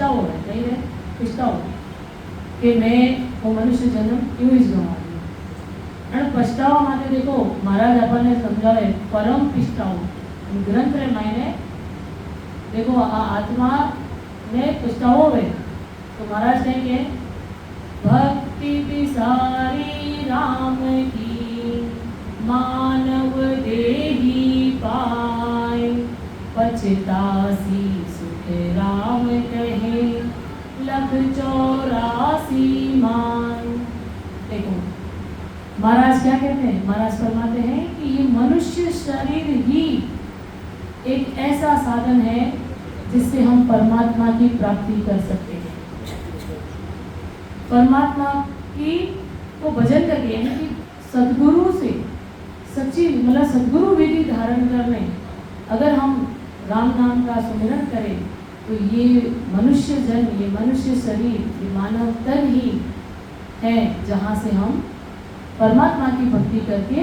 पछताओ है नहीं है, पछताओ कि मैं वो मनुष्य जन्म क्यों इस गवा दियो। અને પછતાવા માટે देखो महाराज આપણને સમજાવે परम पछताओ ग्रंथ रे मायने देखो आत्मा ने पछताओ है तो महाराज कहेंगे भक्ति बिसारी राम की मानव देही पाए पछतासी सुख राम कहे लख 84 मान। देखो महाराज क्या कहते हैं, महाराज फरमाते हैं कि ये मनुष्य शरीर ही एक ऐसा साधन है जिससे हम परमात्मा की प्राप्ति कर सकते हैं। परमात्मा की को भजन करके यानी कि सद्गुरु से सच्ची मतलब सद्गुरु विधि धारण करने अगर हम राम नाम का सुमिरन करें तो ये मनुष्य जन्म, ये मनुष्य शरीर, ये मानव तन ही है जहाँ से हम परमात्मा की भक्ति करके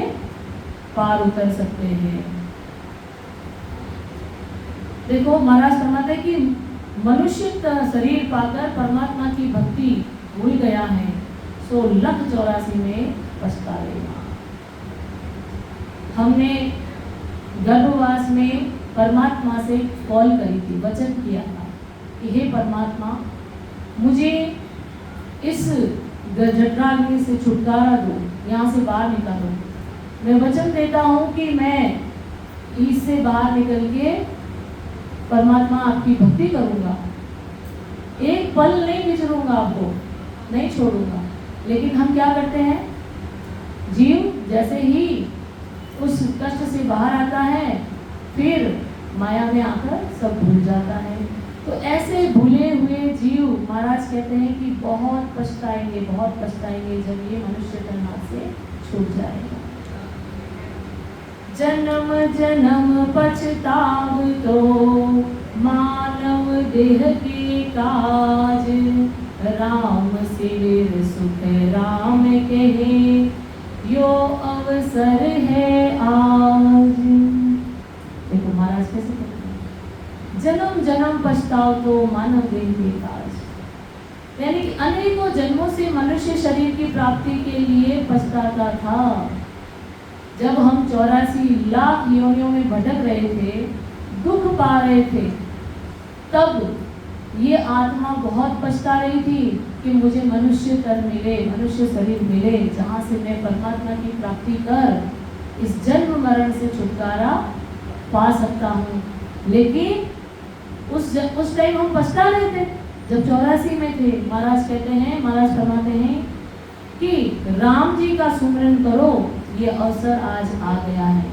पार उतर सकते हैं। देखो महाराज फरमाते हैं कि मनुष्य शरीर पाकर परमात्मा की भक्ति भूल गया है सो लख 84 में पछताएगा। हमने गर्भवास में परमात्मा से कॉल करी थी, वचन किया था कि हे परमात्मा मुझे इस जठराग्नि से छुटकारा दो, यहाँ से बाहर निकालो। मैं वचन देता हूँ कि मैं इससे बाहर निकल के परमात्मा आपकी भक्ति करूँगा, एक पल नहीं बिछड़ूंगा, आपको नहीं छोड़ूंगा। लेकिन हम क्या करते हैं, जीव जैसे ही उस कष्ट से बाहर आता है फिर माया में आकर सब भूल जाता है। तो ऐसे भूले हुए जीव महाराज कहते हैं कि बहुत पछताएंगे, बहुत पछताएंगे जब ये मनुष्य तन हाथ से छूट जाएगा। जन्म जन्म पछताव तो मानव देह के काज राम सिर सुख राम कहे यो अवसर है आज। देखो महाराज कैसे कहते हैं, जन्म जन्म पछताव तो मानव देह के काज, यानी कि अनेकों जन्मों से मनुष्य शरीर की प्राप्ति के लिए पछताता था। जब हम 84 लाख योनियों में भटक रहे थे, दुख पा रहे थे, तब ये आत्मा बहुत पछता रही थी कि मुझे मनुष्य तन मिले, मनुष्य शरीर मिले जहाँ से मैं परमात्मा की प्राप्ति कर इस जन्म मरण से छुटकारा पा सकता हूँ। लेकिन उस टाइम हम पछता रहे थे जब 84 में थे। महाराज कहते हैं, महाराज फरमाते हैं कि राम जी का सुमिरन करो, ये अवसर आज आ गया है।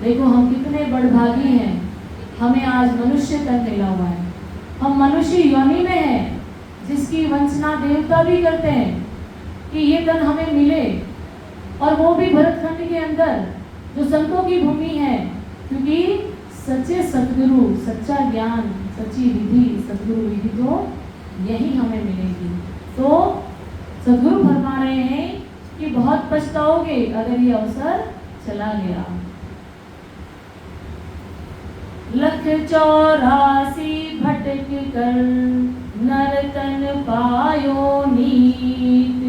देखो हम कितने बड़भागी हैं, हमें आज मनुष्य तन मिला हुआ है। हम मनुष्य योनि में हैं जिसकी वंचना देवता भी करते हैं कि ये तन हमें मिले, और वो भी भरतखंड के अंदर जो संतों की भूमि है, क्योंकि सच्चे सद्गुरु, सच्चा ज्ञान, सच्ची विधि, सद्गुरु विधि तो यही हमें मिलेगी। तो सद्गुरु फरमा रहे हैं कि बहुत पछताओगे अगर ये अवसर चला गया। लख 84 भटक कर नर तन पायो नीत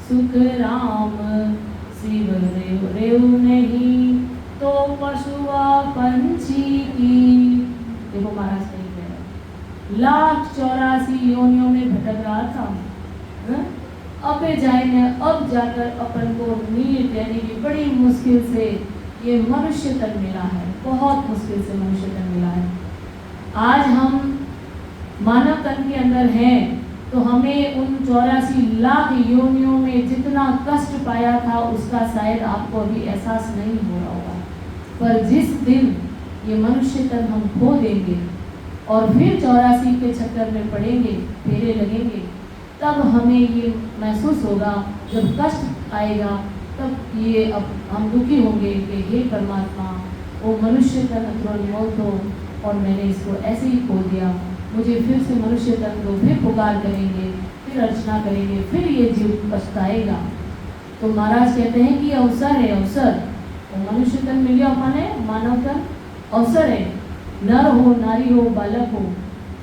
सुख राम शिव रेव नहीं तो पशुआ पंछी की। देखो महाराज कहीं कह रहे लाख 84 योनियों में भटक रहा था, अब जाए न अब जाकर अपन को नीत यानी कि बड़ी मुश्किल से ये मनुष्य तन मिला है, बहुत मुश्किल से मनुष्य तन मिला है। आज हम मानव तन के अंदर हैं तो हमें उन 84 लाख योनियों में जितना कष्ट पाया था उसका शायद आपको अभी एहसास नहीं हो रहा होगा। पर जिस दिन ये मनुष्य तन हम खो देंगे और फिर 84 के चक्कर में पड़ेंगे, फेरे लगेंगे, तब हमें ये महसूस होगा, जब कष्ट आएगा तब ये अब हम दुखी होंगे कि हे परमात्मा, वो मनुष्य तन तुरंत मौत हो और मैंने इसको ऐसे ही खो दिया। मुझे फिर से मनुष्य तन को फिर पुकार करेंगे, फिर अर्चना करेंगे, फिर ये जीव पछताएगा। तो महाराज कहते हैं कि अवसर है, अवसर। तो मनुष्य तन मिल गया, माने मानव तन अवसर है। नर हो, नारी हो, बालक हो,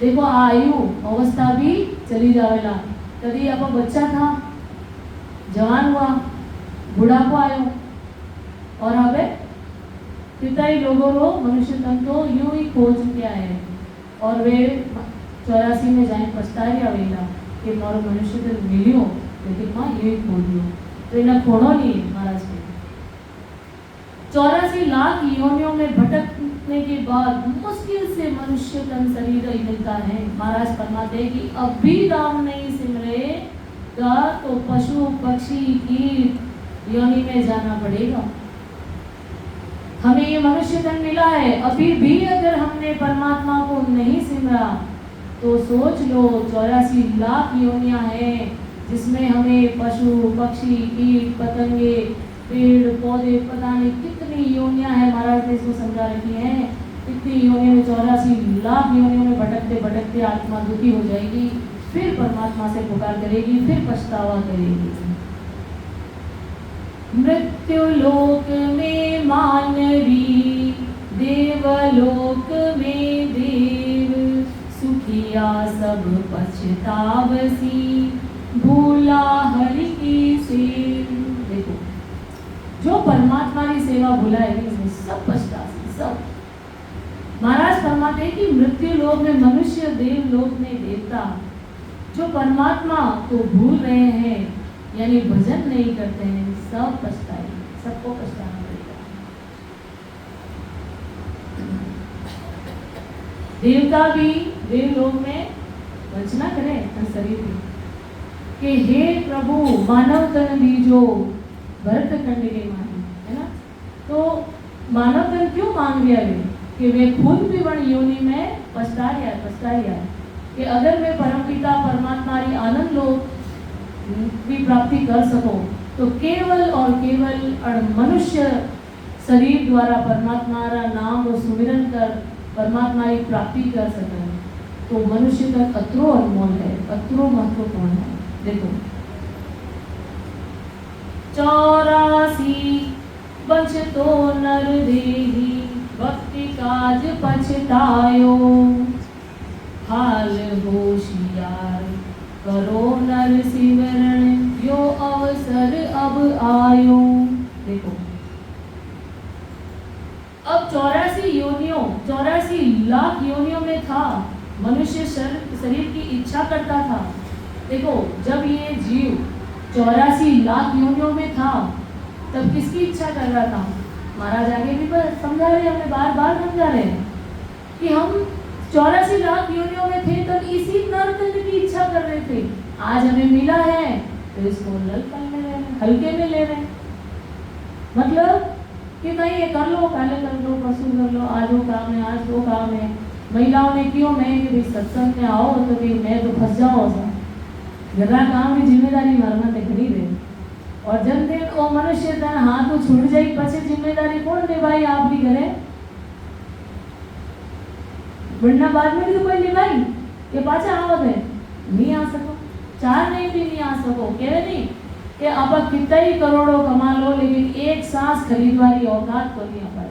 देखो आयु अवस्था भी चली जावेला। कभी आप बच्चा था, जवान हुआ, बुढ़ापो आयो, और हवे कितने लोगों रो मनुष्य तन तो यूं ही खो चुकिया है। और वे 84 में जाए पछतारी आवेला कि मारो मनुष्य तन मिलियो, लेकिन मां यूं ही खो दियो। तो इन्हें खोनो नहीं महाराज के। 84 लाख योनियों में भटकने के बाद मुश्किल से मनुष्य तन शरीर मिलता है। महाराज फरमाते हैं कि अब भी राम नहीं सिमरेगा तो पशु पक्षी कीट योनि में जाना पड़ेगा। हमें ये मनुष्य तन मिला है, अभी भी अगर हमने परमात्मा को नहीं सिमरा तो सोच लो 84 लाख योनियां हैं जिसमें हमें पशु पक्षी कीट पतंगे पेड़ पौधे पता नहीं कितनी योनियां हैं। महाराज ने इसको समझा रखी हैं। इतनी योनियों में 84 लाख योनियों में भटकते भटकते आत्मा दुखी हो जाएगी, फिर परमात्मा से पुकार करेगी, फिर पछतावा करेगी। मृत्यु लोक में मानवी, देवलोक में देव, सुखिया सब पछतावसी, भूला हरि की सेव। देखो जो परमात्मा की सेवा भुलाएगी उसमें सब पछतासी सब। महाराज फरमाते हैं कि मृत्यु लोक में मनुष्य, देवलोक में देवता, जो परमात्मा को भूल रहे हैं यानी भजन नहीं करते हैं, सब पछताएंगे, सबको पछताना पड़ेगा। देवता भी देवलोक में वंचना करें शरीर में कि हे प्रभु मानव तन दीजो भरत खंड के मानी, है ना। तो मानव तन क्यों मांग लिया वे कि वे खुद भी बड़ योनि में पछता रिया कि अगर मैं परमपिता परमात्मा री आनंद लोक की प्राप्ति कर सको तो केवल और केवल मनुष्य शरीर द्वारा परमात्मा रा नाम और सुमिरन कर परमात्मा की प्राप्ति कर सके। तो मनुष्य तक अत्रो अनमोल है, अत्रो महत्वपूर्ण है। देखो 84 बचतो नर देही, भक्ति काज पछतायो, हाल होशियार करो नर सिमरण, यो अवसर अब आयो। देखो अब 84 लाख योनियों में था मनुष्य शरीर की इच्छा करता था। देखो जब ये जीव 84 लाख योनियों में था तब किसकी इच्छा कर रहा था? महाराज आगे भी समझा रहे, हमें बार बार समझा रहे हैं कि हम 84 लाख योनियों में थे तब इसी नरकंड की इच्छा कर रहे थे। आज हमें मिला है तो इसको ललपन में ले रहे, हल्के में ले रहे, मतलब कि नहीं ये कर लो, पहले कर लो, परसों कर लो, आज वो काम है, आज वो काम है। महिलाओं ने क्यों मैं कि सत्संग में आओ तो कि मैं तो फंस जाओ जरा काम की जिम्मेदारी मारना घनी रहे। और जब दिन वो मनुष्य तन हाथ तो छूट जाए पछे जिम्मेदारी कौन निभाई? आप भी करे बढ़ना बाद में भी तो कोई निभाई ये पाचा आवत है नहीं आ सको, चार नहीं भी नहीं आ सको। कह नहीं कि आप कितना ही करोड़ों कमा लो लेकिन एक सांस खरीदवारी औकात को नहीं अपन।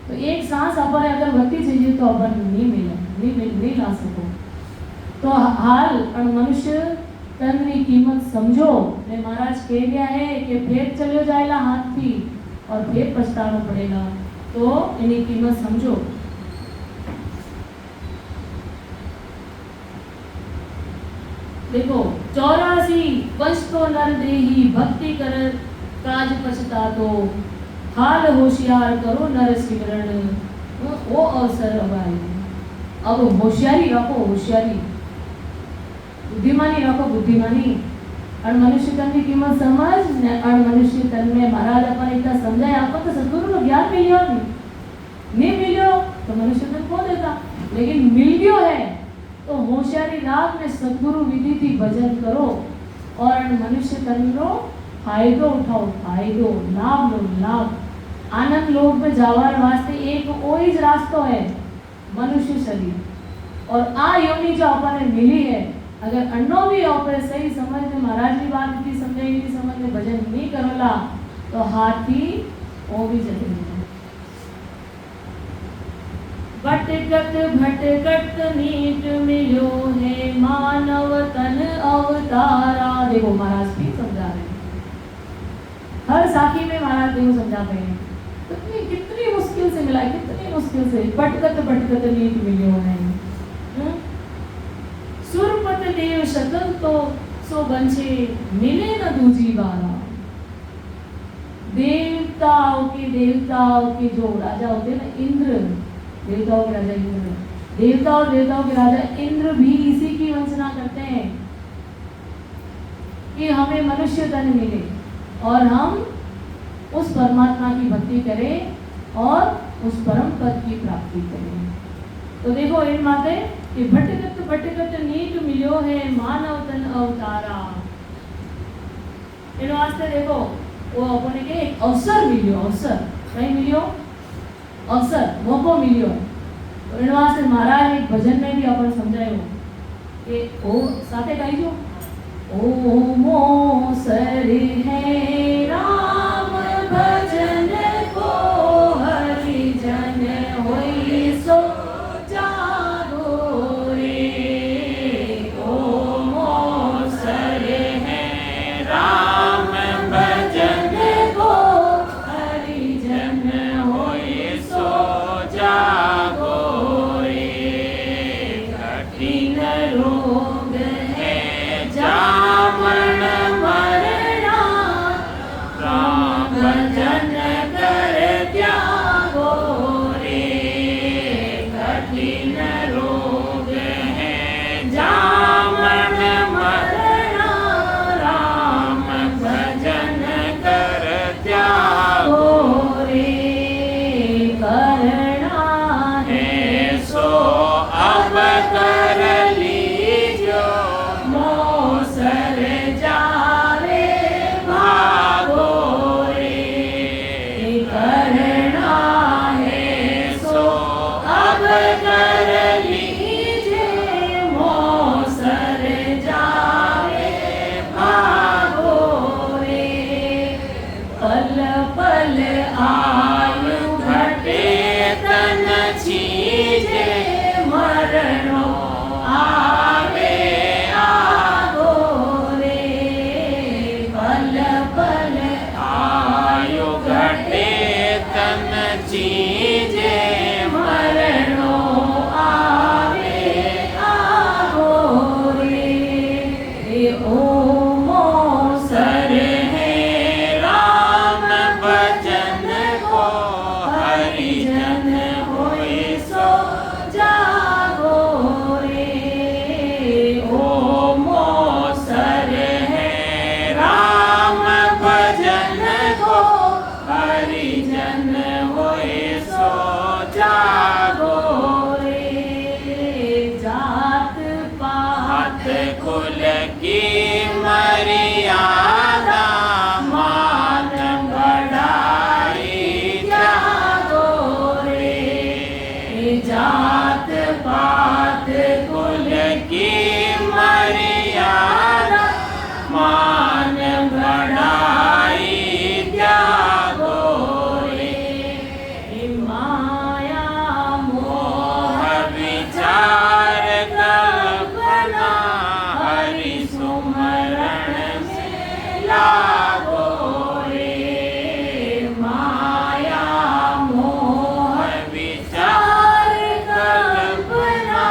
तो एक सांस अपन अगर बढ़ती चाहिए तो अपन नहीं ला सको। तो हाल मनुष्य तन की कीमत समझो ने महाराज कह दिया है कि फिर चलो जाएगा हाथ थी और फिर पछताना पड़ेगा, तो इन्हीं कीमत समझो। देखो 84 वंश तो नर देही, भक्ति कर काज पछता तो, हाल होशियार करो नर सिमरण, वो अवसर अब आए। अब होशियारी रखो, होशियारी, बुद्धिमानी रखो, बुद्धिमानी। और मनुष्य तन की कीमत समझ ने और मनुष्य तन में महाराज अपन इतना समझाए। आपको तो सदगुरु को ज्ञान मिलियो नहीं मिलियो तो मनुष्य तन को देता, लेकिन मिल गयो है तो होशियारी रात में सदगुरु विधि थी भजन करो और मनुष्य तन रो फायदो उठाओ, फायदो लाभ लो, लाभ। आनंद लोक में जावार वास्ते एक वही रास्ता है मनुष्य शरीर। और आ योनि जो अपन ने मिली है, अगर अन्नो भी ऑपर सही समझ में महाराज की बात की समझेगी समझ में भजन नहीं करोला तो हाथी वो भी चलेगी। भटकत भटकत नीट मिलो है मानव तन अवतारा। देखो महाराज भी समझा रहे हैं, हर साखी में महाराज देखो समझा रहे हैं। कितनी मुश्किल से मिला, कितनी मुश्किल से भटकत भटकत नीट मिलो है। सुरपत देव शकल तो सो बंछे मिले न दूजी बारा। देवताओं के जो राजा होते हैं ना, इंद्र, देवताओं के राजा इंद्र, देवताओं के राजा इंद्र भी इसी की वंचना करते हैं कि हमें मनुष्य तन मिले और हम उस परमात्मा की भक्ति करें और उस परम पद की प्राप्ति करें। तो देखो इन माते कि भटकत भटकत नीट मिलो है मानव तन अवतारा। इन वास्ते देखो वो अपने के एक अवसर मिलियो, अवसर कहीं मिलियो, अवसर मौको मिलियो। तो इन वास्ते महाराज एक भजन में भी अपन समझायो कि ओ साथे कही जो ओ मोसर है राम भजन को हरि जन होई सो जागो रे। ओ मोसर है राम भजन को हरि जन होई सो जागो रे। कठिन रोग है जामन मरना राम भजन कर त्यागो रे। कठिन रोग है जामन मरना राम भजन कर त्यागो रे। करना है सो अब कर लीजो मोसर जावे भागो रे। करना है सो अब कर लीजे मोसर जावे भागो रे। पल पल आयु घटे तन छीजे मरणो आवे आगो रे। पल पल आयु घटे तन छीजे मरणो आवे आगो रे। ओ मोसर है राम भजन को हरि जन होई सो जागो रे। ओ मोसर है राम भजन को हरि जन होई सो जागो रे। जात पात कुल की मर्यादा मान बढ़ाई जागो रे। जात पात कुल की मर्यादा मान बढ़ाई जागो रे। माया मोह विचार कल्पना हरि सुमरण में लागो रे। माया मोह विचार कल्पना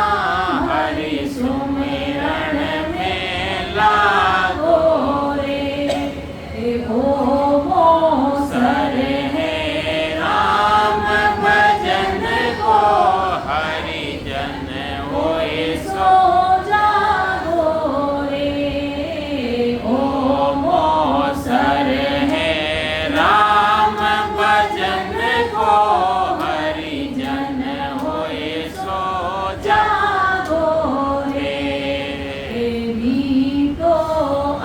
हरि सुमिरण में लागो रे। ओ मोसर है राम भजन को हरि जन होए सो जागो रे। ओ मोसर है राम भजन को हरि जन होए सो जागो रे। रीतो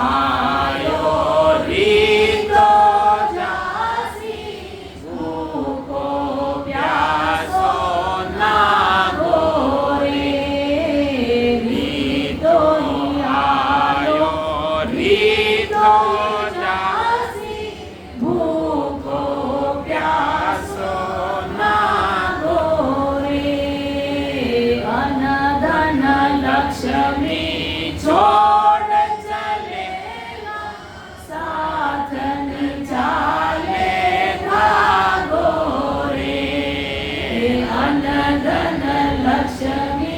आयो रीतो जासी भूखो प्यासो नागो रे। लक्ष्मी छोड़ चलेगा, साथ न चाले भागो रे। अन्न धन लक्ष्मी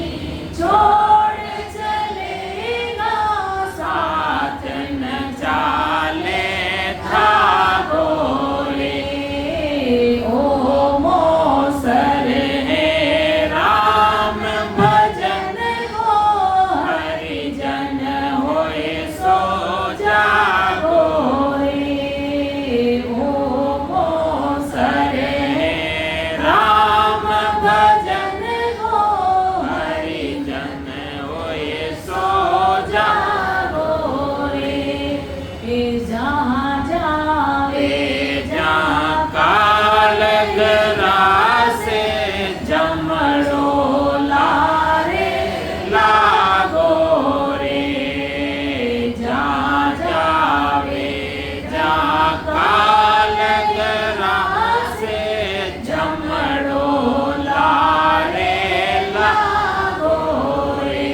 छोड़ चलेगा, साथ न चाले भागो रे। ओ मोसर है राम भजन को, हरिजन होए सो जागो रे। ओ मोसर है राम भजन को, हरिजन होए सो जागो रे। ए जहाँ जावे जहाँ काल ग्रासे, जमड़ो लारे लागो रे। जहाँ जावे जहाँ काल ग्रासे, जमड़ो लारे लागो रे।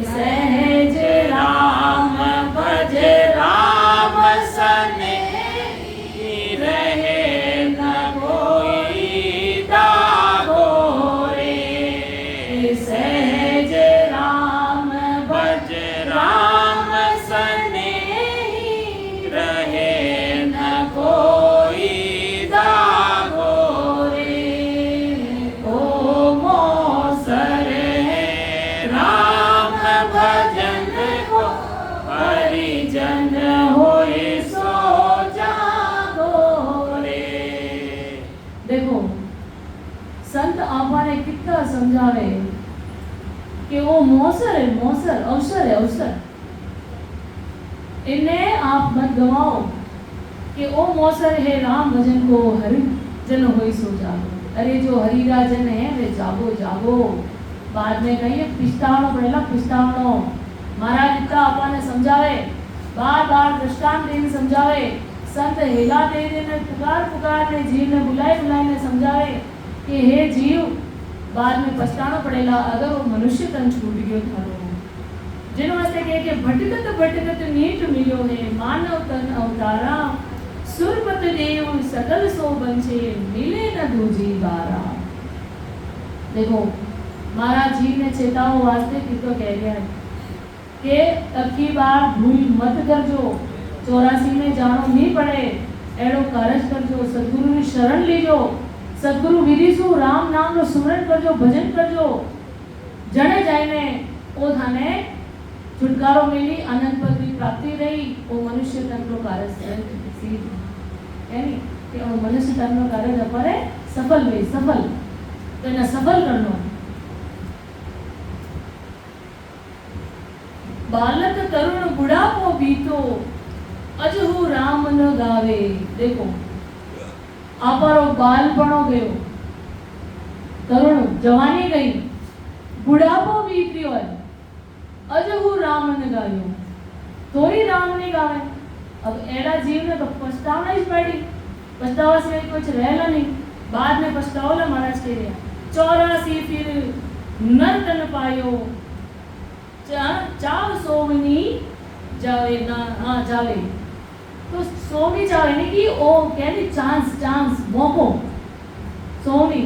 सहज राम भज राम सने, रहे न कोई दागो रे। सहज राम भज राम सने, रहे न कोई दागो रे। ओ मोसर है राम भजन को, हरिजन होए सो जागो रे। देखो संत आपने कितना समझावे कि वो मोसर है, मोसर अवसर है, अवसर। इन्हें आप मत गवाओ कि ओ मोसर है राम भजन को, हरिजन होई सो जागो। अरे जो हरिरा जन है वे जागो जागो। बाद में कहिए पिस्तावनो पड़ेला, पिस्तावनो। महाराज इतना आपने समझावे, बार बार दृष्टांत देने समझावे, संत हेला दे देने, पुकार पुकार ने जीव ने बुलाए बुलाए ने समझावे कि हे जीव बाद में पछताना पड़ेगा अगर वो मनुष्य तन छूट गयो थारो। जिन्होंने कहे कि भटकत भटकत नीट मिलो है, मानव तन अवतारा, सुरपत देव सकल सो बंचे, मिले न दूजी बारा। देखो महाराज जी ने चेताओ वास्ते कितो कह गया है कि अब की बार भूल मत करजो, 84 में जानो नहीं पड़े, एड़ो कारज करजो, सदगुरु की शरण लीजो, सदगुरु विधि सु राम नाम रो सुमरन करजो, भजन करजो। जने जाने ओ थाने छुटकारो मिली, अनंत पद की प्राप्ति रही। वो मनुष्य तन रो कारज सीध यानी कि वो मनुष्य तन रो कारज अपरे सफल वे, सफल तो ना सफल करनो। बालक तरुण बुढ़ापो बीतो, अजहु राम न गावे। देखो आपरो बालपणो गयो, तरुण जवानी गई, बुढ़ापो बीत रह्यो है, अजहु राम न गायो, तोरी राम ने गावे। अब एड़ा जीव ने तो पछतावना ही पड़ी, पछतावा से कुछ रहला नहीं। बाद में पछतावला महाराज कह रहा 84 फिर नर तन पायो, चाव सोवनी जावे ना, हाँ जावे। तो सोवी जावे यानी कि ओ कहनी चांस, चांस मौको सोवी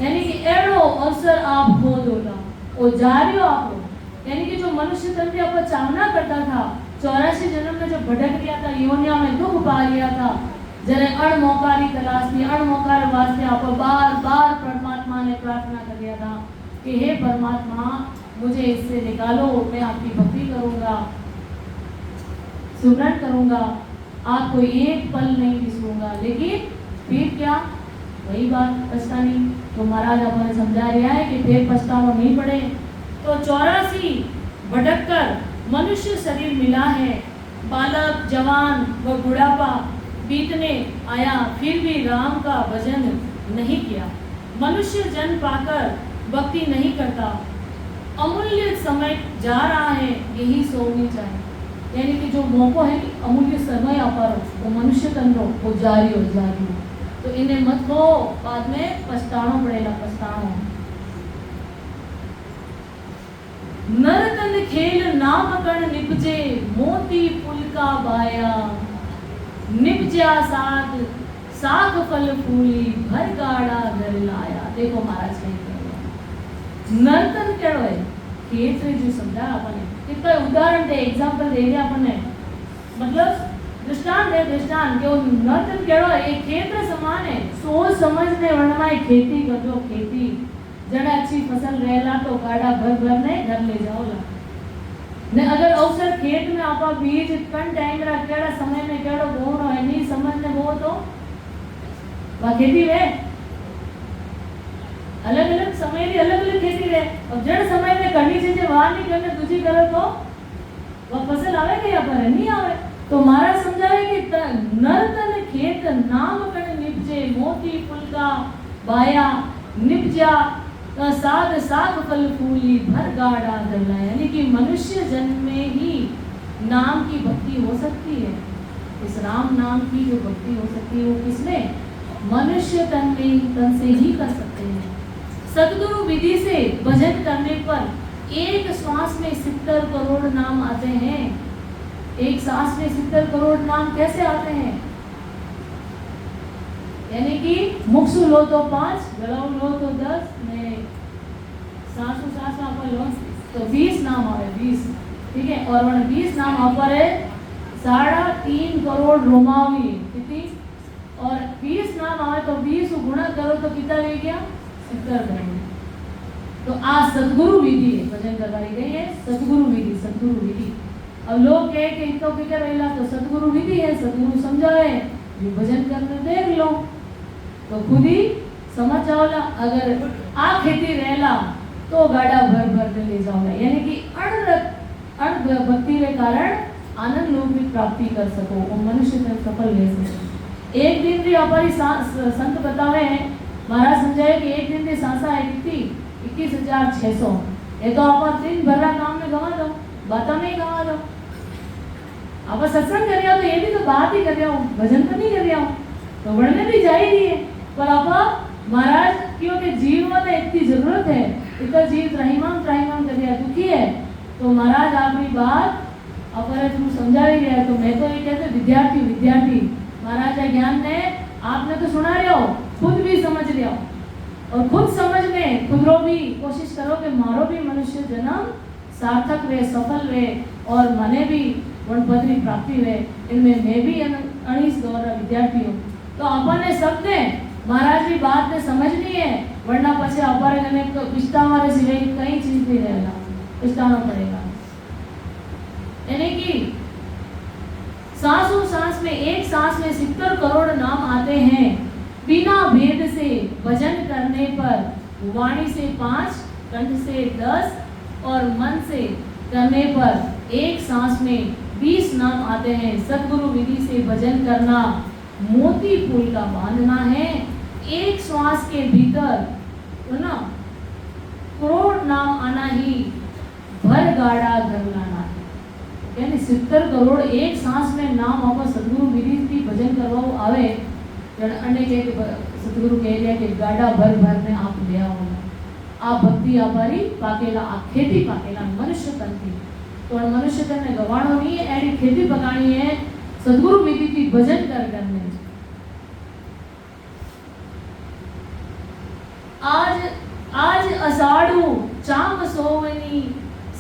यानी कि एड़ो अवसर आप खो दोला, ओ जा रही हो आप। यानी कि जो मनुष्य तन की आप चाहना करता था, 84 जन्म में जो भटक गया था, योनिया में दुख पा लिया था, जरे अणमौकारी तलाश थी, अणमौकार वास्ते आप बार बार परमात्मा ने प्रार्थना कर दिया था कि हे परमात्मा मुझे इससे निकालो, मैं आपकी भक्ति करूंगा, सुमरन करूंगा, आपको एक पल नहीं बिसरूंगा। लेकिन फिर क्या, वही बात पछतानी। तो महाराज आपने समझा रहा है कि फिर पछताना नहीं पड़े। तो 84 भटक कर मनुष्य शरीर मिला है, बालक जवान व बुढ़ापा बीतने आया, फिर भी राम का भजन नहीं किया। मनुष्य जन्म पाकर भक्ति नहीं करता, अमूल्य समय जा रहा है, यही सोचनी चाहिए। यानी कि जो मौको है अमूल्य समय अपार वो मनुष्य तंत्रो वो जारी हो। तो इन्हें मत को बाद में पछताना पड़ेगा, पछताना। नर खेल नाम कण निपजे मोती पुलका बाया निपजा साग साग फल फूली भर गाड़ा घर लाया। देखो महाराज कहीं नर्तन केड़ो है खेत जो समझा आपने कितना उदाहरण दे एग्जांपल दे दिया आपने मतलब दृष्टांत है दृष्टांत के नर्तन केड़ो है एक खेत रे समान है सोच समझने वर्णमा खेती करजो खेती जड़े अच्छी फसल रहेला तो गाड़ा भर भर ने घर ले जाओला ने अगर अवसर खेत में आपा बीज कन टाइम रा केड़ा समय में केड़ो बोनो है नहीं समझने वो तो वा खेती वे अलग अलग समय री अलग अलग खेती रे और जड़ समय में करनी चीजें वहां नहीं करने दूसरी करो तो वह फसल आवे के यहाँ पर नहीं आवे। तो महाराज समझावे कि नर्तन खेत नाम कण निपजे मोती पुलका बाया निपजा साग साग फल फूली भर गाड़ा गला। यानी कि मनुष्य जन्म में ही नाम की भक्ति हो सकती है। इस राम नाम की जो भक्ति हो सकती है वो किसमें मनुष्य तन से ही कर सकते हैं। सद्गुरु विधि से भजन करने पर एक श्वास में 70 करोड़ नाम आते हैं। एक सांस में 70 करोड़ नाम कैसे आते हैं? यानी कि मुक्सु लो तो 5, गलाउ लो तो 10, ने सांसु सांस आप लो तो 20 नाम आवे 20, ठीक है। और 20 नाम आप है 3.5 करोड़ रोमावी कितनी और 20 नाम आवे तो 20 गुणा करो तो कितना ले गया 70 करोड़। तो आज सद्गुरु विधि है भजन करवाई गई है सद्गुरु विधि सद्गुरु विधि। अब लोग कहे कि इनको फिक्र रहेला तो सद्गुरु विधि है सद्गुरु समझाए ये भजन करने देख लो तो खुद ही समझ जाओला। अगर आ खेती रहेला तो गाड़ा भर भर ले जाओला। यानी कि अण भक्ति के कारण आनंद लोग भी प्राप्ति कर सको और मनुष्य तक सफल रह सको। एक दिन भी हमारी संत बतावे हैं महाराज समझाए कि एक दिन की सांसा है कितनी 21,600। ये तो आप दिन भर काम में गवा दो बातों में ही गवा दो। आप सत्संग कर रहे हो तो ये भी तो बात ही कर रहे हो भजन तो नहीं कर रहे हो तो बढ़ने भी जा ही रही है। पर आप महाराज क्योंकि जीवन में इतनी जरूरत है इतना जीव त्राहिमाम कर रहा दुखी है तो महाराज आपकी बात अपने तुम समझा ही रहे। तो मैं तो ये कहते विद्यार्थी महाराज का ज्ञान ने आपने तो सुना रहे हो खुद भी समझ रहे हो और खुद समझने खुदरो भी कोशिश करो कि मारो भी मनुष्य जन्म सार्थक वे सफल वे और मने भी गणपति प्राप्ति वे। इनमें मैं भी 19 दौर विद्यार्थी हूँ। तो अपने सबने महाराज की बात ने समझनी है वरना पछे अपने पिछतावा सिवाय कई चीज नहीं रहेगा पिछताना पड़ेगा। यानी कि सांसों सांस में एक सांस में 70 करोड़ नाम आते हैं। बिना भेद से भजन करने पर वाणी से 5, कंठ से 10 और मन से करने पर एक सांस में 20 नाम आते हैं। सद्गुरु विधि से भजन करना मोती फूल का बांधना है। एक श्वास के भीतर तो ना करोड़ नाम आना ही भर गाड़ा घर लाना है। यानी 70 करोड़ एक सांस में नाम आप सद्गुरु विधि की भजन करवाओ आवे अन्य के सद्गुरु कह दिया कि गाड़ा भर भर में आप ले आओ आप भक्ति आपारी पाकेला आप खेती पाकेला मनुष्य तन की तो मनुष्य तन ने गवाणो नहीं है एडी खेती पकानी है सद्गुरु विधि की भजन कर करने। आज अषाढ़ू चाम सोवनी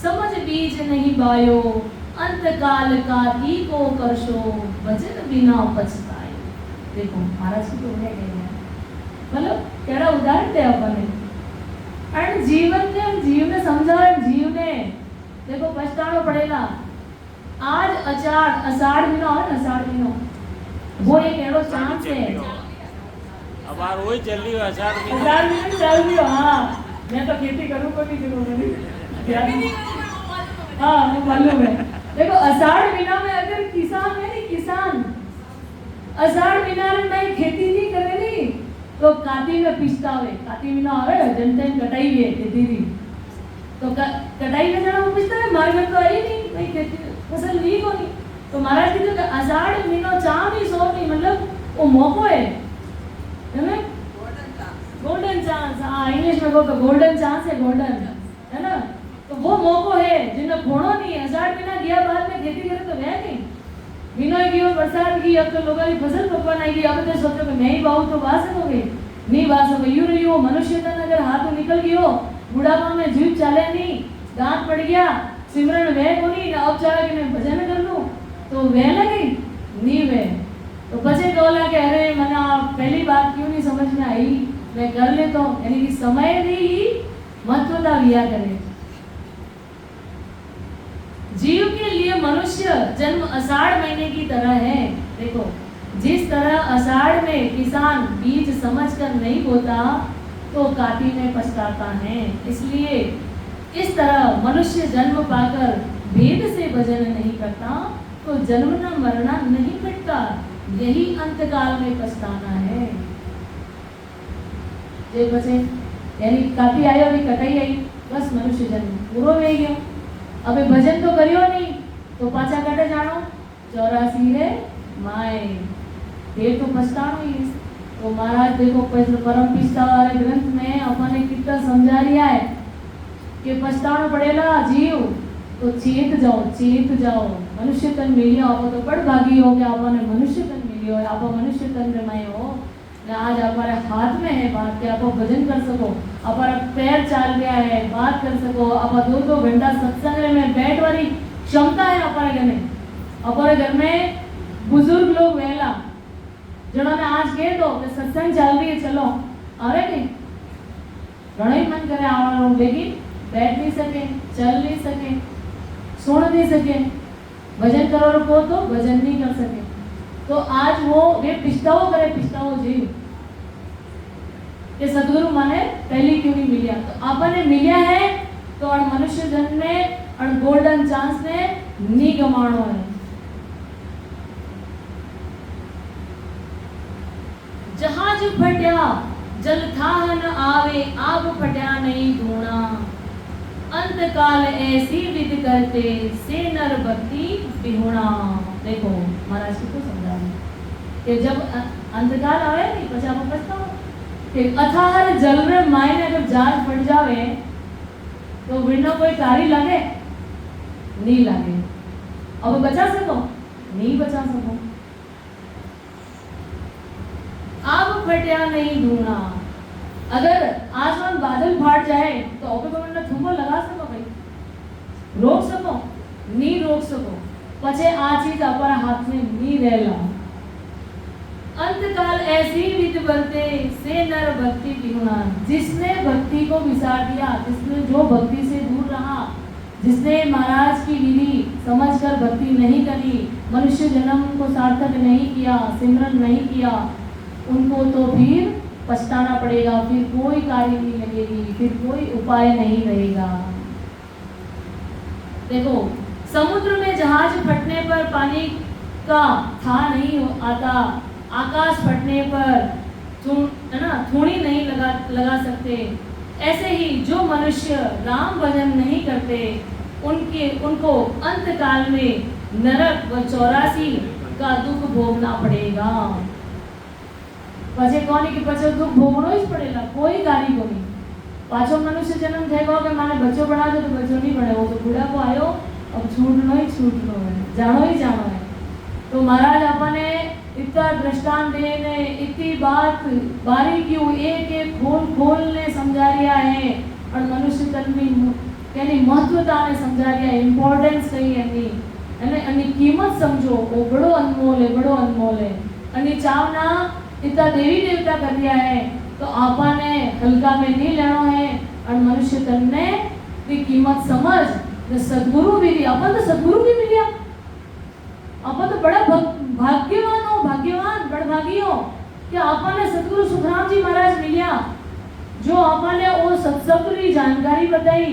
समझ बीज नहीं बायो अंत काल का की को करशो भजन बिना पछताए। देखो महाराज की तो है मतलब केड़ा उदाहरण दे अपने अण जीव ने समझा जीव ने देखो पछताना पड़ेगा। आज अषाढ़ महीना है ना अषाढ़ महीना वो एक एड़ो चांस है अब यार वही चल रही है अषाढ़ महीना चल रही हो। हाँ मैं तो खेती करूँ को नहीं करूँगी हाँ मालूम है। देखो अषाढ़ महीना में अगर किसान है नहीं किसान अषाढ़ महीना में खेती नहीं करे नहीं तो काती में पिसता हुए काती महीना आवे जनतन कटाई है खेती दी तो कटाई में जरा पिसता है मार में तो आई नहीं भाई खेती फसल नहीं होनी। तो महाराज की तो अषाढ़ महीना चाम ही सो नहीं मतलब वो मौको है ना गोल्डन चांस। हाँ इंग्लिश में बोलते गोल्डन चांस है गोल्डन है ना। तो वो मौको है जिन्हें घोड़ो नहीं अषाढ़ महीना गया बाद में खेती करे तो वह नहीं मीनो गयो बरसात की अब तो लोगों की फसल पकवान आएगी अब तो सोचो कि मैं ही बाहू तो बा सकोगे नहीं बा सको यूं रही मनुष्य तन अगर हाथ निकल गयो बुढ़ापा में जीव चाले नहीं दांत पड़ गया सिमरन वह को नहीं अब चाहे कि मैं भजन कर लूं तो वह लगी नहीं वह तो बचे बोला कि अरे मना पहली बात क्यों नहीं समझ में आई मैं कर ले तो यानी कि समय ही महत्वता लिया करे जीव के लिए मनुष्य जन्म आषाढ़ महीने की तरह है। देखो जिस तरह आषाढ़ में किसान बीज समझकर नहीं बोता तो काटी में पछताता है, इसलिए इस तरह मनुष्य जन्म पाकर भेद से भजन नहीं करता तो जन्मना मरना नहीं मिटता, यही अंतकाल में पछताना है। जे बचे यानी काटी आयो भी कटाई आई बस मनुष्य जन्म पूरो हो गयो। अबे भजन तो करियो नहीं तो पाछा कटे जानो 84 है माए ये तो पछतानो ही। तो महाराज देखो परम पिता वाले ग्रंथ में अपने कितना समझा रिया है कि पछतानो पड़ेगा जीव तो चेत जाओ मनुष्य तन मिलियो आप तो बड़ भागी हो कि आपने मनुष्य तन मिलियो आप मनुष्य तन में मैं हो ना आज हमारे हाथ में है बात कि आप भजन कर सको हमारा पैर चाल गया है बात कर सको आप 2-2 घंटा सत्संग में बैठ वाली क्षमता है हमारे घर में। हमारे घर में बुजुर्ग लोग वेला जिन्होंने आज कह दो कि सत्संग चल रही है चलो अरे नहीं घणो ही मन करे आवानो लेकिन बैठ नहीं सके चल नहीं सके सुन नहीं सके भजन करो को तो भजन नहीं कर सके तो आज वो वे पिछताओ जीव कि सदगुरु माने पहली क्यों नहीं मिलिया तो आपने मिलिया है तो अण मनुष्य जन्म में अण गोल्डन चांस ने नहीं गमाणो है। जहाज फट्या जल था न आवे आग फट्या नहीं धूणा अंतकाल ऐसी विध करते से नर भक्ति बिहुणा। देखो महाराज जी को समझा कि जब अंधकार आवे नहीं પછી આપણે પછતાવો कि अथाहर जल रे मायने अगर जहाज फट जावे तो विनो कोई कारी लागे नहीं लागे अब बचा सको नहीं बचा सको आग फट्या नहीं धूणा। अगर आसमान बादल फाट जाए तो ओपे को थुम्बो लगा सको भाई रोक सको नहीं रोक सको पछे आ चीज अपना हाथ में नहीं रहेला। अंतकाल ऐसी विध बरते से नर भक्ति बिहुना। जिसने भक्ति को विसार दिया जिसने जो भक्ति से दूर रहा जिसने महाराज की विधि समझकर भक्ति नहीं करी मनुष्य जन्म को सार्थक नहीं किया सिमरन नहीं किया उनको तो फिर पछताना पड़ेगा फिर कोई कार्य नहीं लगेगी फिर कोई उपाय नहीं रहेगा। देखो समुद्र में जहाज फटने पर पानी का था नहीं आता आकाश फटने पर थूणी नहीं लगा सकते ऐसे ही जो मनुष्य राम भजन नहीं करते उनको अंतकाल में नरक व 84 का दुख भोगना पड़ेगा। पछे कोनी के पछे दुख भोगनो ही पड़ेगा कोई गाड़ी को नहीं। पाछो मनुष्य जन्म थेगो के माने बच्चो बना दो तो बच्चो नहीं बने वो तो बूढ़ा को आयो अब छूटनो है जानो ही जानो है। तो महाराज अपने इतना दृष्टांत देने इतनी बात बारीकियों एक एक खोल ने समझा रिया है और मनुष्य तन में यानी महत्वता ने समझा रिया इम्पोर्टेंस कही है यानी कीमत समझो वो बड़ो अनमोल है अनि चावना इतना देवी देवता कर दिया है तो आपा ने हल्का में नहीं लेना है और मनुष्य तन ने की कीमत समझ जो सदगुरु भी अपन तो सदगुरु भी मिल गया अपन तो बड़ा भाग्यवान बड़भागी हो कि अपन ने सदगुरु सुखराम जी महाराज मिलिया जो अपन ने वो सत्संग की जानकारी बताई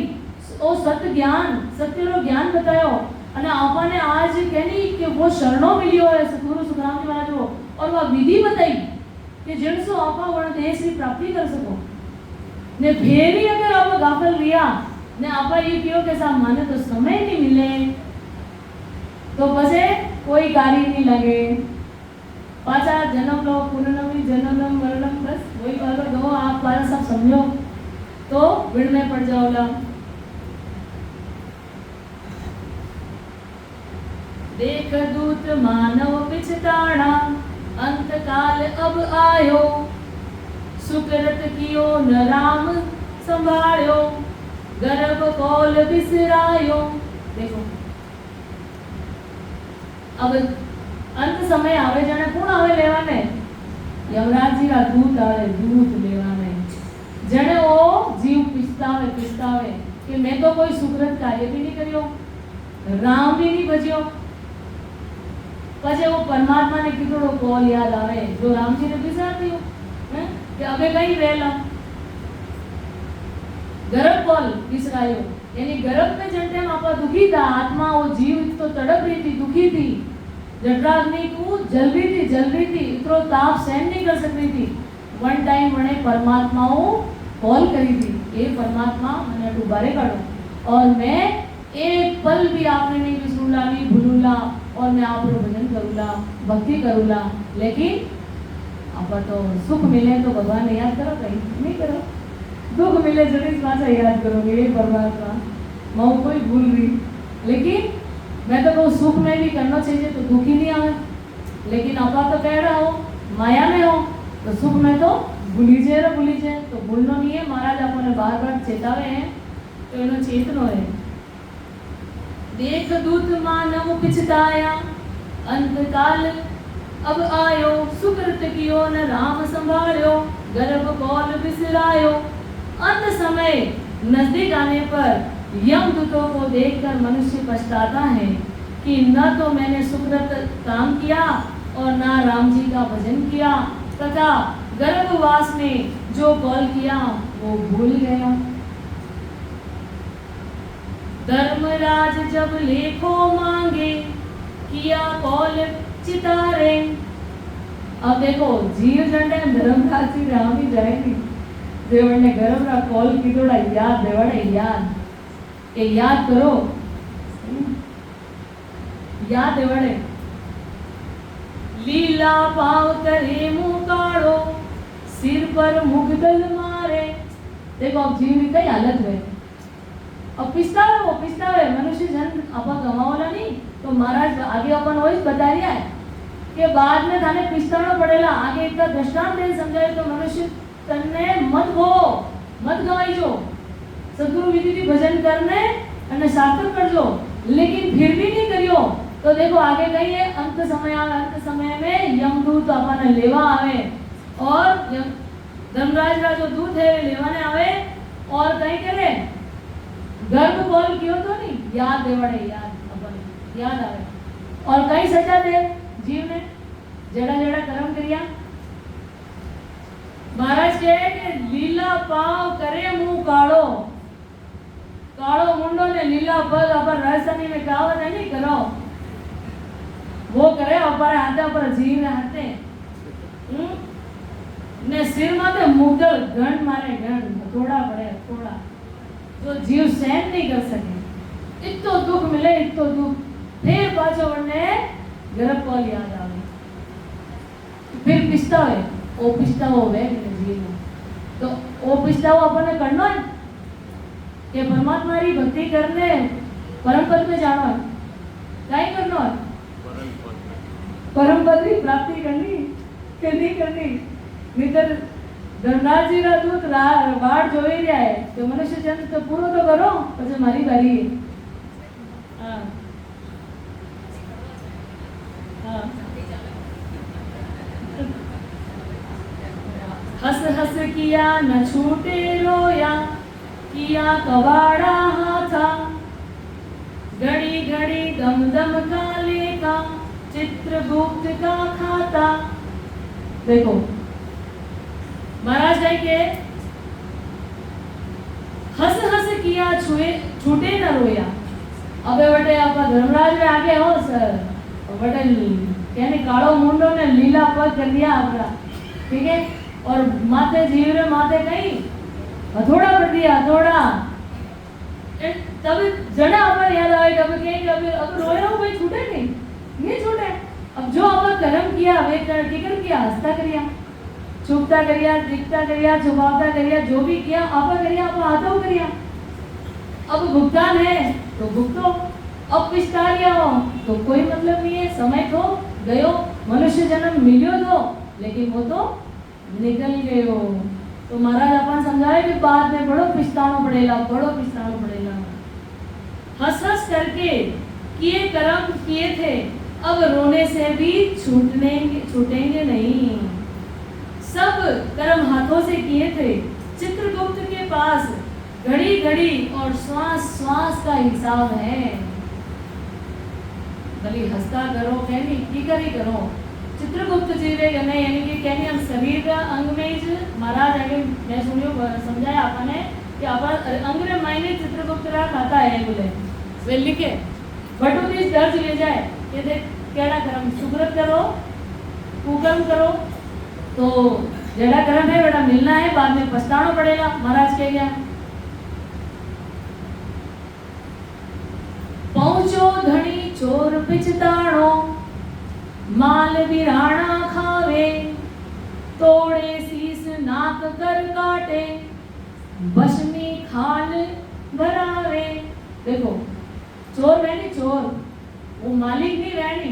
वो सत्य ज्ञान बतायो અને आपने आज कहनी कि वो शरणों मिलियो है सदगुरु सुखराम जी महाराज को और वह विधि बताई कि जिनसे आपा वर्ण देश की प्राप्ति कर सको ने फेरी अगर आप गाफल रिया ने आपा ये क्यों के साथ माने तो समय नहीं मिले तो बसे कोई कार्य नहीं लगे पाचा जन्म लो पुनर्नवी जन्म मरणम बस वही वाला दो आप बारह सब समझो तो विड़ में पड़ जाओला। देख दूत मानव पिछताड़ा, अंत काल अब आयो, सुकृत कियो न राम संभाळ्यो, गर्भ कौल बिसरायो। देखो अब अंत समय आवे जाने कौन आवे लेवाने? यमराज जी का दूत आवे, दूत लेवाने। जने वो जीव पिस्तावे कि मैं तो कोई सुकृत कार्य भी नहीं करियो, राम भी नहीं भजियो। पछे वो परमात्मा ने कीधो कॉल याद आवे जो राम जी ने बिसरा दियो हैं कि अबे कहीं रहेला गर्भ कॉल बिसरायो, यानी गर्भ में जन टाइम आपा दुखी था, आत्मा वो जीव तो तड़प रही थी, दुखी थी, जठराग्नि को जल रही थी, इतरो ताप सहन नहीं कर सकती थी। वन टाइम मने परमात्माओ कॉल करी थी, ये परमात्मा मैंने डुबारे काढो और मैं एक पल भी आपने नहीं बिसरूला नहीं भूलूला और मैं आप भजन करूला, भक्ति करूला। लेकिन आप तो सुख मिले तो भगवान ने याद करो, कहीं नहीं करो, दुख मिले जरूर पासा याद करोगे ये परमात्मा मैं कोई भूल रही। लेकिन मैं तो कहूँ सुख में भी करना चाहिए तो दुख ही नहीं आवे, लेकिन अपा तो कह रहा हो माया में हो तो सुख में तो भूलीजे तो भूलनो नहीं है। महाराज आपने बार बार चेतावे हैं तो इनो चेतनो है। देख दूत मानव पिछताया, अंत काल अब आयो, सुकृत कियो न राम संभाळ्यो, गर्भ कौल बिसरायो। अंत समय नजदीक आने पर यमदूतों को देखकर मनुष्य पछताता है कि न तो मैंने सुकृत काम किया और ना राम जी का भजन किया, तथा गर्भवास में जो कॉल किया वो भूल गया। धर्मराज जब लेखो मांगे, किया कॉल चितारे। अब देखो जीव जंडे धर्मराज जी राम ही जाएगी देवड़ ने गर्भ रा कॉल की थोड़ा याद देवड़े याद के याद करो, याद देवड़े लीला पाव करे मुंह काढ़ो, सिर पर मुगदल मारे। देखो अब जीव की कई हालत है, अब पिस्तावे मनुष्य जन अपा गवावला नहीं तो महाराज आगे अपन वही बता दिया है कि बाद में थाने पिस्तानो पड़ेला। आगे इसका दृष्टांत दे समझाए तो मनुष्य तन्ने मत गवाई जो सदगुरु विधि थी भजन करने અને सार्थक करजो, लेकिन फिर भी नहीं करियो तो देखो आगे कही है अंत समय में यमदूत अपने लेवा आवे और धर्मराज का जो दूत है लेवाने आवे और कहीं करे गर्भ कॉल कियो तो नहीं याद देवड़े याद आवे और कई सजा दे जीव ने जड़ा जड़ा कर्म करिया। महाराज कहे कि लीला पाव करे मुंह काढ़ो, काढ़ो मुंडो ने लीला पग अपन राजस्थानी में कहावत है नहीं करो वो करे अपर हाथे पर जीव हाथे ने सिर माथे मुगल घण मारे घण थोड़ा पड़े थोड़ा जो जीव सहन नहीं कर सके। इतो दुख मिले इतो दुख फिर पाछो वने गर्भ कॉल याद आवे फिर पिस्तावे ओ पिस्तावो वे जीव तो ओ पिस्तावो अपने करनो है कि परमात्मा री भक्ति करने परम पद में जानो है काई करनो है परम पद की प्राप्ति करनी के नहीं करनी। नितर धर्मराज जी का दूत वाट जोई रहा है तो मनुष्य जन्म तो पूरो तो करो પછી મારી બારી है। हाँ हाँ हस हस किया न छूटे रोया, किया कवाड़ा हाथा, घड़ी घड़ी दम दम का लेखा, चित्रगुप्त का खाता। देखो महाराज जी के हस हस किया छूटे न रोया। अबे बटे आपा धर्मराज में आगे हो सर बटे कहने कालो मुंडो ने लीला पग कर दिया आपका ठीक है और माथे जीव रे माथे कहीं हथौड़ा कर दिया हथौड़ा तब जड़ा अपन याद आए कब कहीं कब अब रोया हो भाई छूटे नहीं छूटे। अब जो अपन कर्म किया वे कर किया हंसता करिया चुपता करिया दिखता करिया छुपावता करिया जो भी किया आपा करिया आपा हाथों करिया। अब भुगतान है तो भुगतो अब पिछता रहा हो तो कोई मतलब नहीं है, समय तो गयो, मनुष्य जन्म मिलियो तो, लेकिन वो तो निकल गयो। तो महाराज अपन समझाए कि बाद में बड़ो पछतानो पड़ेगा, बड़ो पछतानो पड़ेगा। हंस हंस करके किए कर्म किए थे, अब रोने से भी छूटेंगे नहीं। सब कर्म हाथों से किए थे, चित्रगुप्त के पास घड़ी घड़ी और श्वास श्वास का हिसाब है। भली हंसता करो कहनी की करी करो, चित्रगुप्त जी वे गने यानी कि कहनी हम शरीर का अंग में ज महाराज आगे मैं सुनियो समझाया आपने कि अपन अंग रे मायने चित्रगुप्त रा खाता है बोले वे लिखे बटू दिस दर्ज ले जाए ये देख केड़ा कर्म सुकृत करो कुकर्म करो तो जेड़ा कर्म है बेटा मिलना है, बाद में पछताना पड़ेगा। महाराज कह गया पहुंचो धनी चोर पिछताणो, माल बिराना खावे, तोड़े शीस नाक कर काटे, बशमी खाल भरावे। देखो चोर रहनी चोर, वो मालिक नहीं रहनी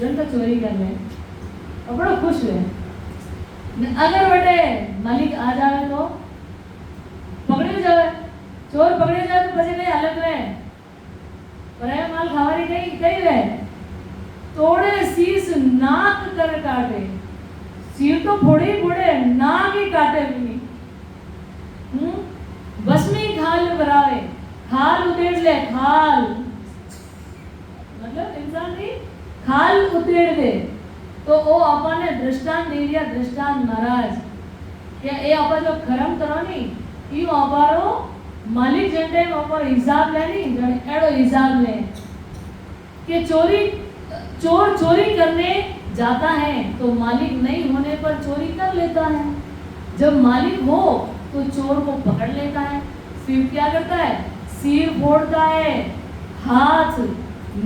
जन तो चोरी कर ले और बड़ा खुश हुए। अगर बटे मालिक आ जावे तो पकड़े जावे, चोर पकड़े जाए तो बचे नहीं अलग रहे, पर माल खावारी कहीं कहीं रहे। तोड़े शीस नाक कर काटे, सिर तो फोड़े फोड़े नाक ही काटे भी। बसमी खाल भरावे, खाल उतेड़ ले, खाल मतलब इंसान की खाल उतेड़ दे। तो वो अपन ने दृष्टांत दे दिया, दृष्टांत महाराज क्या ये अपन जो कर्म करो नी ये अपारो मालिक जंटे ऊपर हिसाब लेनी जने एड़ो हिसाब ले कि चोर चोरी करने जाता है तो मालिक नहीं होने पर चोरी कर लेता है। जब मालिक हो तो चोर को पकड़ लेता है, फिर क्या करता है, सिर फोड़ता है, हाथ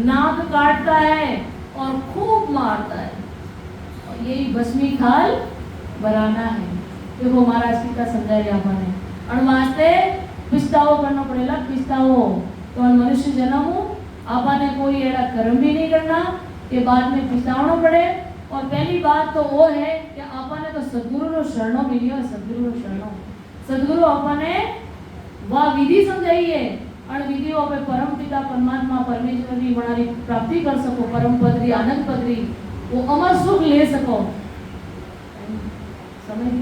नाक काटता है और खूब मारता है। और यही बसमी खाल बराना है। देखो महाराज की का समझाया आपने और वास्ते पिछताओ करना पड़ेगा, पिछताओ तो मनुष्य जन्म हो आपने कोई ऐसा कर्म भी नहीं करना कि बाद में पिछतावना पड़े। और पहली बात तो वो है कि आपने तो सदगुरु रो शरणों मिलियो, सदगुरु रो शरणों, सदगुरु आपने वह विधि समझाई है और विधि पे परम पिता परमात्मा परमेश्वर की बनारी प्राप्ति कर सको, परम पदरी आनंद पदरी वो अमर सुख ले सको। समझ